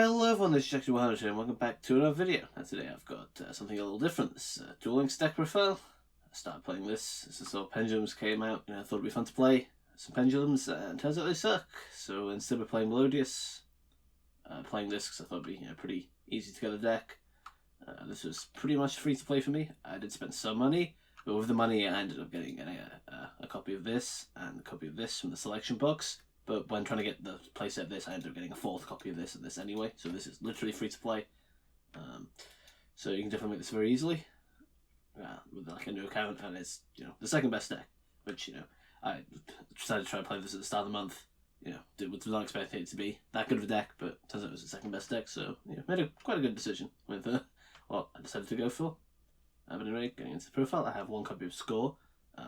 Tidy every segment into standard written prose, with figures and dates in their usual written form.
Hello everyone, this is Jackson 100 and welcome back to another video. And today I've got something a little different. This Duel deck profile. I started playing this. This is all pendulums came out. I thought it'd be fun to play some pendulums, and turns out they suck. So instead of playing Melodious, playing this because I thought it'd be pretty easy to get a deck. This was pretty much free to play for me. I did spend some money, but with the money I ended up getting a copy of this and a copy of this from the selection box. But when trying to get the playset of this, I ended up getting a fourth copy of this and this anyway. So this is literally free to play. So you can definitely make this very easily with like a new account, and it's the second best deck. Which I decided to try and play this at the start of the month. Was not expecting it to be that good of a deck, but turns out it was the second best deck. So made quite a good decision with what I decided to go for. But anyway, going into the profile, I have one copy of Score.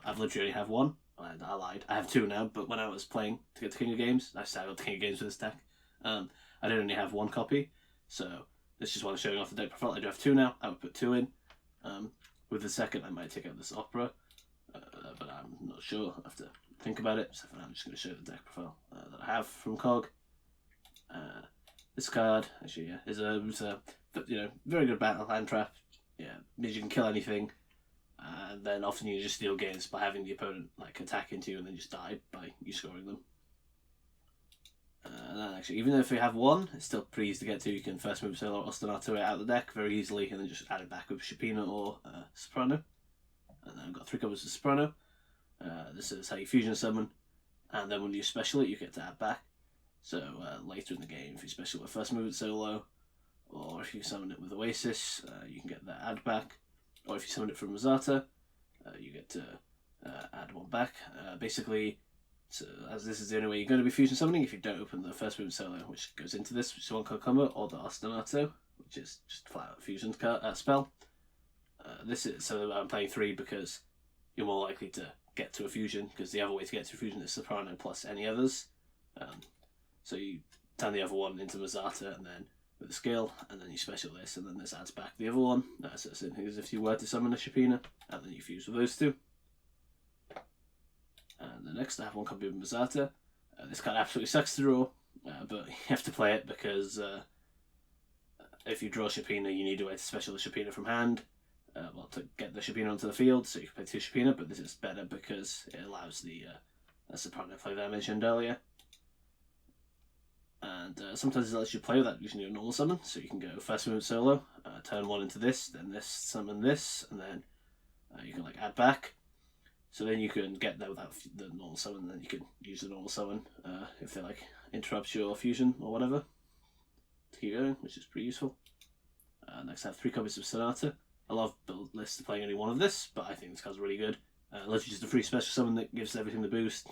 I've literally only have one. I lied. I have two now, but when I was playing to get to King of Games, I got the King of Games with this deck. I did only have one copy, so this is just one showing off the deck profile. I do have two now. I would put two in. With the second, I might take out this Opera, but I'm not sure. I have to think about it. So for now, I'm just going to show the deck profile that I have from COG. This card actually is a very good battle hand trap. Means you can kill anything. And then often you just steal games by having the opponent attack into you and then just die by you scoring them. And then actually, even if you have one, it's still pretty easy to get to. You can first move Solo or Ostinato it out of the deck very easily and then just add it back with Shipina or Soprano. And then I've got three copies of Soprano. This is how you fusion summon, and then when you special it, you get to add back. So later in the game, if you special it first move it solo, or if you summon it with Oasis, you can get that add back. Or if you summon it from Rosata, you get to add one back. Basically, so as this is the only way you're going to be fusion summoning if you don't open the first move solo, which goes into this, which is one card combo, or the Ostinato, which is just flat out fusion spell. This is so I'm playing three because you're more likely to get to a fusion, because the other way to get to a fusion is Soprano plus any others. So you turn the other one into Rosata and then with a skill, and then you special this, and then this adds back the other one. So it's as if you were to summon a Shipina, and then you fuse with those two. And the next I have one copy of Rosata. This card absolutely sucks to draw, but you have to play it because if you draw Shipina, you need a way to special the Shipina from hand. To get the Shipina onto the field, so you can play two Shipina, but this is better because it allows the Soprano play that I mentioned earlier. And sometimes it lets you play with that using your normal summon, so you can go first move solo, turn one into this, then this, summon this, and then you can add back. So then you can get there without the normal summon, and then you can use the normal summon if it interrupts your fusion or whatever to keep going, which is pretty useful. Next I have three copies of Sonata. I love build lists playing only one of this, but I think this card's really good. Lets you just a free special summon that gives everything the boost.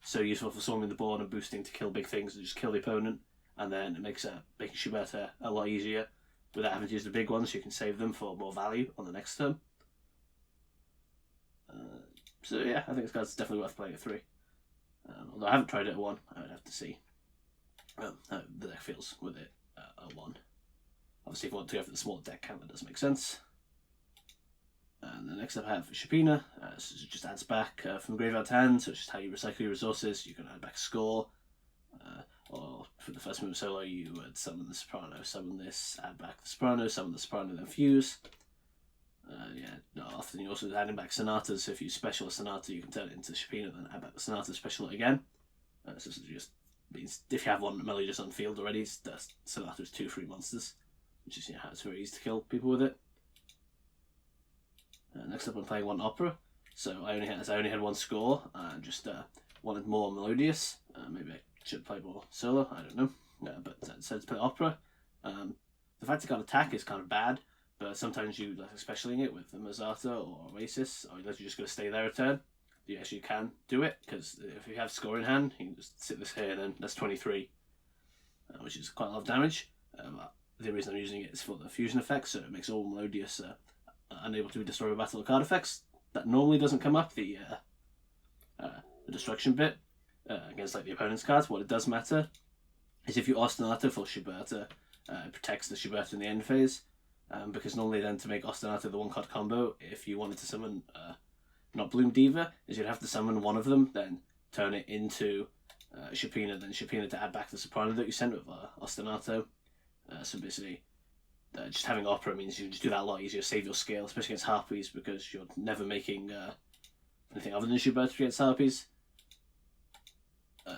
So useful for swarming the board and boosting to kill big things and just kill the opponent, and then it makes making Shibata a lot easier without having to use the big ones, so you can save them for more value on the next turn. So yeah, I think this card's definitely worth playing at 3. Although I haven't tried it at 1, I would have to see how the deck feels with it at 1. Obviously if you want to go for the smaller deck count, that does make sense. And the next up I have Shipina. So it just adds back from graveyard to hand, so it's just how you recycle your resources. You can add back a score, or for the first move solo you would summon the Soprano, summon this, add back the Soprano, summon the Soprano, then fuse. Often you also adding back Sonatas, so if you special a Sonata you can turn it into Shipina, then add back the Sonata, special it again. So it just means if you have one Melodious on field already, the Sonata is 2 free monsters, which is how it's very easy to kill people with it. Next up I'm playing one Opera, so I only had one Score and just wanted more Melodious. Maybe I should play more solo, I don't know, but I decided to play Opera. The fact it got attack is kind of bad, but sometimes you specialing it with the Rosata or Oasis, or you're just going to stay there a turn. You actually can do it, because if you have Score in hand, you can just sit this here and then that's 23, which is quite a lot of damage. The reason I'm using it is for the fusion effect, so it makes all Melodious unable to be destroyed by battle or card effects. That normally doesn't come up, the destruction bit against the opponent's cards. What it does matter is if you Ostinato for Shibata, it protects the Shibata in the end phase, because normally then to make Ostinato the one card combo, if you wanted to summon not Bloom Diva, is you'd have to summon one of them, then turn it into Shipina, then Shipina to add back the Soprano that you sent with Ostinato. So basically, just having Opera means you can just do that a lot easier, save your scale, especially against Harpies, because you're never making anything other than Schubert against Harpies.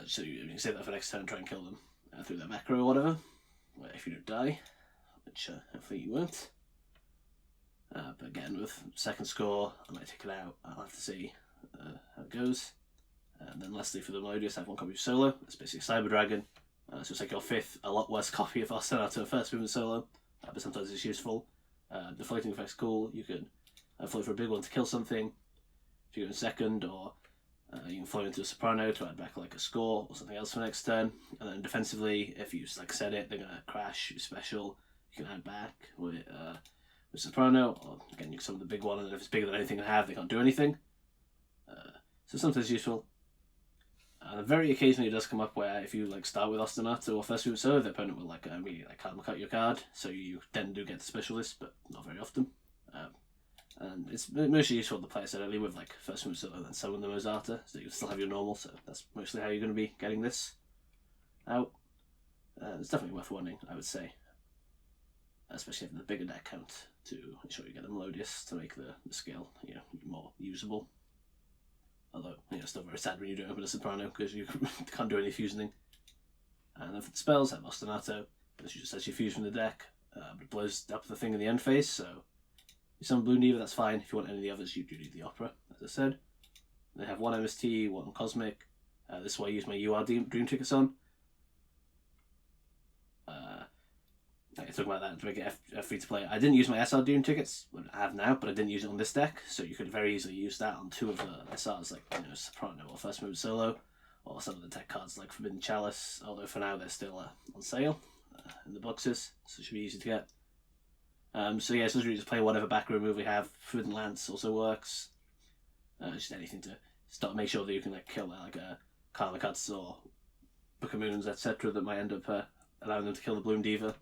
So you can save that for next turn and try and kill them through their macro or whatever, if you don't die, which hopefully you won't. But again, with second score, I might take it out. I'll have to see how it goes. And then lastly, for the Melodious, I have one copy of Solo. It's basically Cyber Dragon. So it's like your fifth, a lot worse copy of Ostinato first movement Solo, but sometimes it's useful. The floating effect's cool. You can float for a big one to kill something if you go in second, or you can float into a Soprano to add back like a score or something else for next turn. And then defensively, if you like set it, they're gonna crash special. You can add back with Soprano, or again you can summon the big one, and if it's bigger than anything they have, they can't do anything. So sometimes useful. And very occasionally it does come up where if you like start with Ostinato or first movement Solo, the opponent will like immediately like hard cut your card, so you then do get the specialist, but not very often. And it's mostly useful to play steadily with like first movement Solo and then summon the Mozarta, so you still have your normal. So that's mostly how you're going to be getting this out. It's definitely worth warning, I would say, especially having the bigger deck count to ensure you get the Melodious to make the scale more usable. Although, still very sad when you don't open a Soprano because you can't do any fusioning. And then for the spells, I have Ostinato, which just lets you fuse from the deck, but it blows up the thing in the end phase, so you summon Blue Neva, that's fine. If you want any of the others, you do need the Opera, as I said. They have one MST, one Cosmic. This is why I use my UR Dream tickets on. I talk about that to make it free to play. I didn't use my SR Doom tickets, but I have now, but I didn't use it on this deck, so you could very easily use that on two of the SRs, like Soprano or First Move Solo, or some of the tech cards like Forbidden Chalice, although for now they're still on sale in the boxes, so it should be easy to get. So yeah, so just play whatever back row move we have. Forbidden Lance also works. Just anything to make sure that you can like kill like Karma Cuts or Book of Moons, etc. that might end up allowing them to kill the Bloom Diva.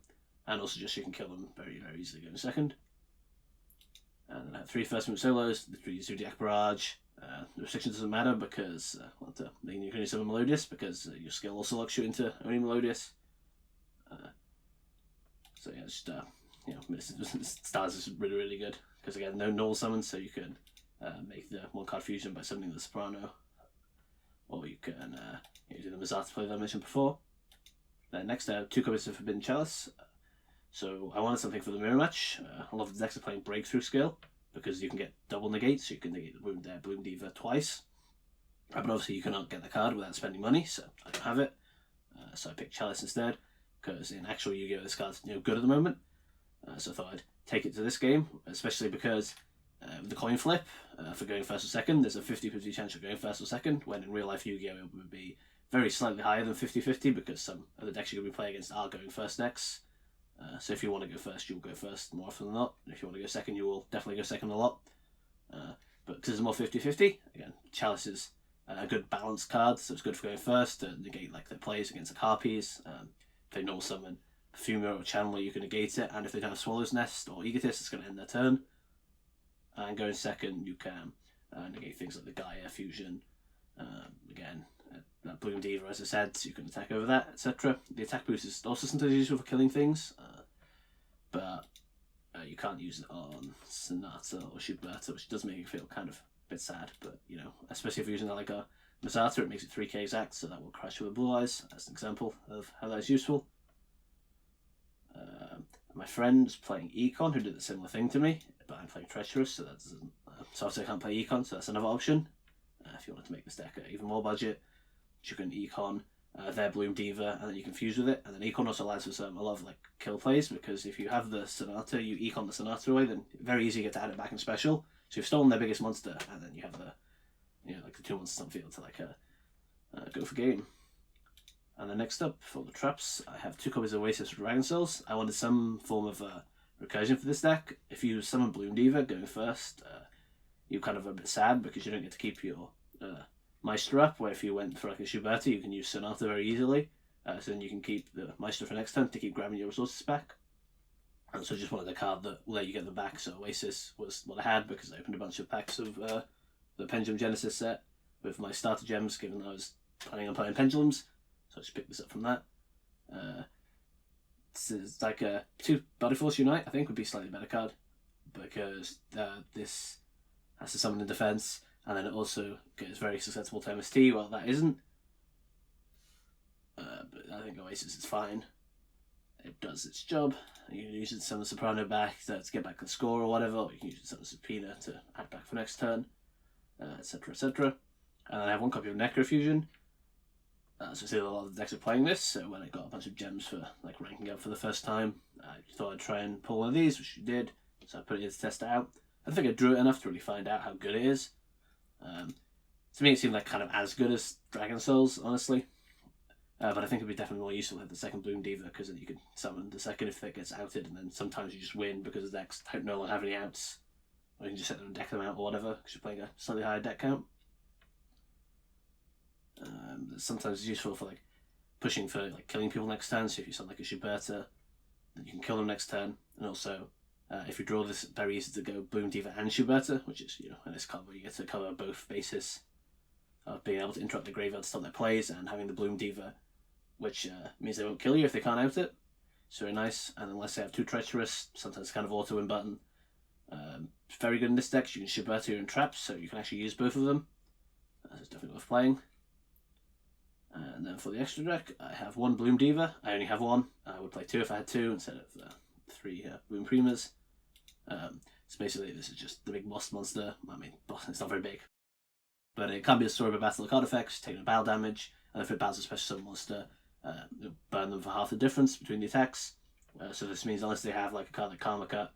And also just you can kill them very, very easily going second. And then I have 3 first movement Solos, the 3 Zodiac Barrage. The restriction doesn't matter because you can only summon Melodious because your skill also locks you into only Melodious. So yeah, just Stars is really, really good because again, no null summons, so you can make the 1-card fusion by summoning the Soprano, or you can do the Mozart play that I mentioned before. Then next I have 2 copies of Forbidden Chalice. So I wanted something for the mirror match. A lot of the decks are playing Breakthrough Skill because you can get double negates, so you can negate the Bloom Diva twice. But obviously you cannot get the card without spending money, so I don't have it. So I picked Chalice instead, because in actual Yu-Gi-Oh! This card's good at the moment. So I thought I'd take it to this game, especially because with the coin flip for going first or second, there's a 50-50 chance of going first or second, when in real life Yu-Gi-Oh! It would be very slightly higher than 50-50 because some of the decks you're going to be playing against are going first decks. So if you want to go first, you'll go first more often than not. If you want to go second, you will definitely go second a lot. But because it's more 50-50, again, Chalice is a good balanced card, so it's good for going first to negate like their plays against the Harpies. If they normal summon Perfumer or Channeler, you can negate it, and if they don't have Swallow's Nest or Egotist, it's going to end their turn. And going second, you can negate things like the Gaia Fusion. Again, Bloom Diva, as I said, so you can attack over that, etc. The attack boost is also sometimes useful for killing things, but you can't use it on Sonata or Schuberta, which does make it feel kind of a bit sad, but especially if you're using that like a Mozarta, it makes it 3k exact, so that will crash with the Blue Eyes. That's an example of how that is useful. My friend's playing Econ, who did a similar thing to me, but I'm playing Treacherous, so that doesn't. So obviously I can't play Econ, so that's another option. If you wanted to make this deck even more budget, you can Econ their Bloom Diva, and then you can fuse with it. And then Econ also allows for a lot of like kill plays, because if you have the Sonata, you Econ the Sonata away, then very easy to get to add it back in special. So you've stolen their biggest monster, and then you have the like the 2 monsters on field to like go for game. And then next up for the traps, I have 2 copies of Oasis Dragon Souls. I wanted some form of recursion for this deck. If you summon Bloom Diva going first, you're kind of a bit sad because you don't get to keep your Meister up, where if you went for like a Schuberta, you can use Sonata very easily. So then you can keep the Meister for next turn to keep grabbing your resources back. And so I just wanted a card that will let you get them back. So Oasis was what I had because I opened a bunch of packs of the Pendulum Genesis set with my starter gems, given that I was planning on playing Pendulums. So I just picked this up from that. it's like a 2 Body Force Unite, I think, would be a slightly better card, because this has to summon in defense, and then it also gets very susceptible to MST. Well, that isn't. But I think Oasis is fine. It does its job. You can use it to summon Soprano back to get back the score or whatever, or you can use it to summon Subpoena to add back for next turn, etc. etc. And then I have 1 copy of Necrofusion. So I see a lot of the decks are playing this, so when I got a bunch of gems for like ranking up for the first time, I thought I'd try and pull one of these, which you did, so I put it in to test it out. I don't think I drew it enough to really find out how good it is. To me it seemed like kind of as good as Dragon Souls, honestly. But I think it'd be definitely more useful to have the second Bloom Diva, because then you can summon the second if it gets outed, and then sometimes you just win because the decks don't no longer have any outs. Or you can just set them and deck them out or whatever, because you're playing a slightly higher deck count. Sometimes it's useful for like pushing for like killing people next turn, so if you summon like a Shuberta, then you can kill them next turn. And also, if you draw this, very easy to go Bloom Diva and Shuberta, which is, you know, in this card where you get to cover both bases of being able to interrupt the graveyard to stop their plays, and having the Bloom Diva, which means they won't kill you if they can't out it. It's very nice, and unless they have 2 Treacherous, sometimes it's kind of auto-win button. It's very good in this deck. You can Shuberta your own traps, so you can actually use both of them. It's definitely worth playing. And then for the extra deck, I have 1 Bloom Diva. I only have 1. I would play 2 if I had 2 instead of 3 Bloom Primas. So basically this is just the big boss monster. I mean, it's not very big. But it can be a story about battle of card effects, taking a battle damage, and if it battles a special summon monster, it'll burn them for half the difference between the attacks. So this means unless they have like a card like Karma Cut,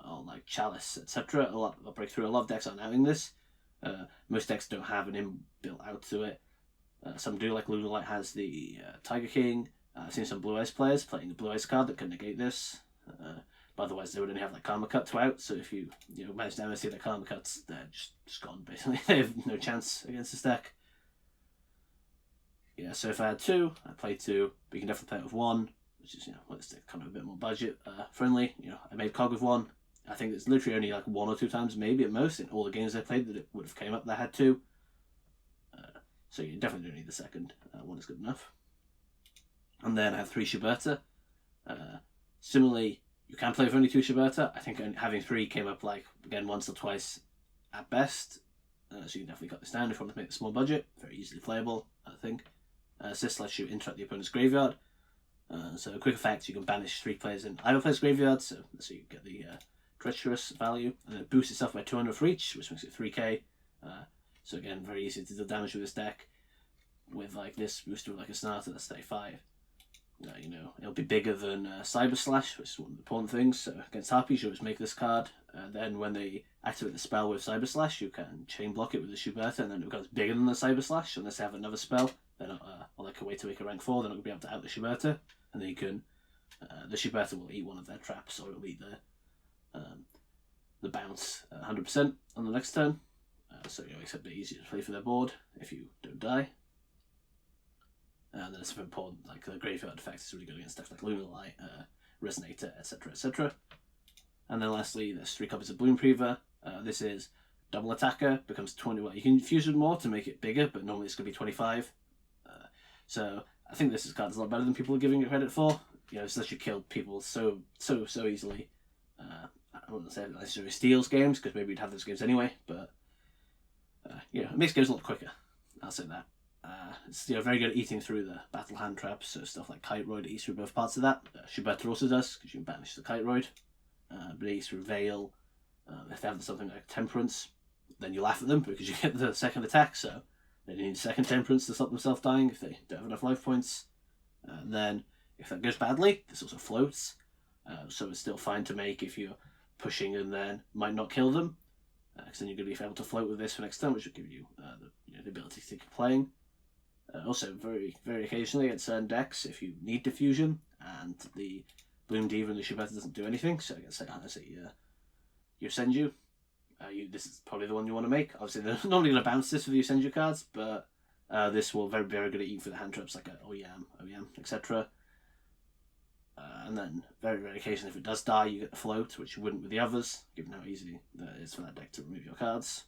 or like Chalice, etc., they'll break through. A lot of decks aren't having this. Most decks don't have an inbuilt out to it. Some do, like Lunalight has the Tiger King. I've seen some Blue Eyes players playing the Blue Eyes card that can negate this. But otherwise they would only have like Karma Cut to out, so if you manage to MSC their Karma Cuts, they're just gone basically. They have no chance against this deck. Yeah, so if I had 2, I'd play 2, but you can definitely play it with 1, which is, well, it's kind of a bit more budget friendly. I made Cog with 1. I think it's literally only like 1 or 2 times, maybe at most, in all the games I played that it would have came up that had 2. So you definitely don't need the second. 1 is good enough. And then I have 3 Shuberta. Similarly, you can play with only 2 Shuberta. I think having 3 came up like, again, once or twice at best. So you can definitely cut this down if you want to make the small budget. Very easily playable, I think. Assist lets you interrupt the opponent's graveyard. So a quick effect, you can banish 3 players in either player's graveyard, so you get the treacherous value. And then it boosts itself by 200 for each, which makes it 3k. So again, very easy to deal damage with this deck. With like this booster with like a starter, that's 35. It'll be bigger than Cyber Slash, which is one of the important things. So against Harpies, you always make this card. Then when they activate the spell with Cyber Slash, you can chain block it with the Shuberta, and then it becomes bigger than the Cyber Slash. Unless they have another spell, then or like a way to make a rank 4, they're not going to be able to out the Shuberta. And then you can, the Shuberta will eat one of their traps, or it'll eat the bounce 100% on the next turn. So it makes it a bit easier to play for their board if you don't die. And then it's very important, like the graveyard effect is really good against stuff like Lunalight, Resonator, etc, etc. And then lastly, there's 3 copies of Bloom Priva. This is double attacker, becomes 20. Well, you can fuse with more to make it bigger, but normally it's going to be 25. So I think this card is a lot better than people are giving it credit for. It's lets you kill people so easily. I wouldn't say it necessarily steals games, because maybe you'd have those games anyway, but it makes games a lot quicker. I'll say that. It's very good at eating through the battle hand traps, so stuff like Kite Roid eats through both parts of that. Shuberta also does, because you can banish the Kite Roid. But it eats through Veil. If they have something like Temperance, then you laugh at them because you get the second attack, so they need a second Temperance to stop themselves dying if they don't have enough life points. Then, if that goes badly, this also floats, so it's still fine to make if you're pushing and then might not kill them, because then you're going to be able to float with this for next turn, which will give you the ability to keep playing. Also, very, very occasionally at certain decks, if you need diffusion and the Bloom Diva and the Shuberta doesn't do anything, so I guess your Senju, this is probably the one you want to make. Obviously, they're normally going to bounce this with your Senju cards, but this will very, very good at eating for the hand traps like OEM, etc. And then, very, very occasionally, if it does die, you get the float, which you wouldn't with the others, given how easy it is for that deck to remove your cards.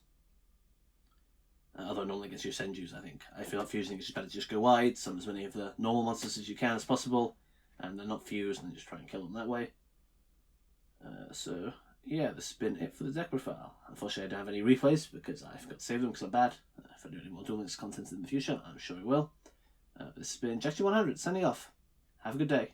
Although normally against your Senjus, I think. I feel like fusing is just better to just go wide, summon as many of the normal monsters as you can as possible, and they're not fused, and just try and kill them that way. So yeah, this has been it for the deck profile. Unfortunately, I don't have any replays because I forgot to save them because I'm bad. If I do any more Duel Links content in the future, I'm sure I will. This has been Jack 100 signing off. Have a good day.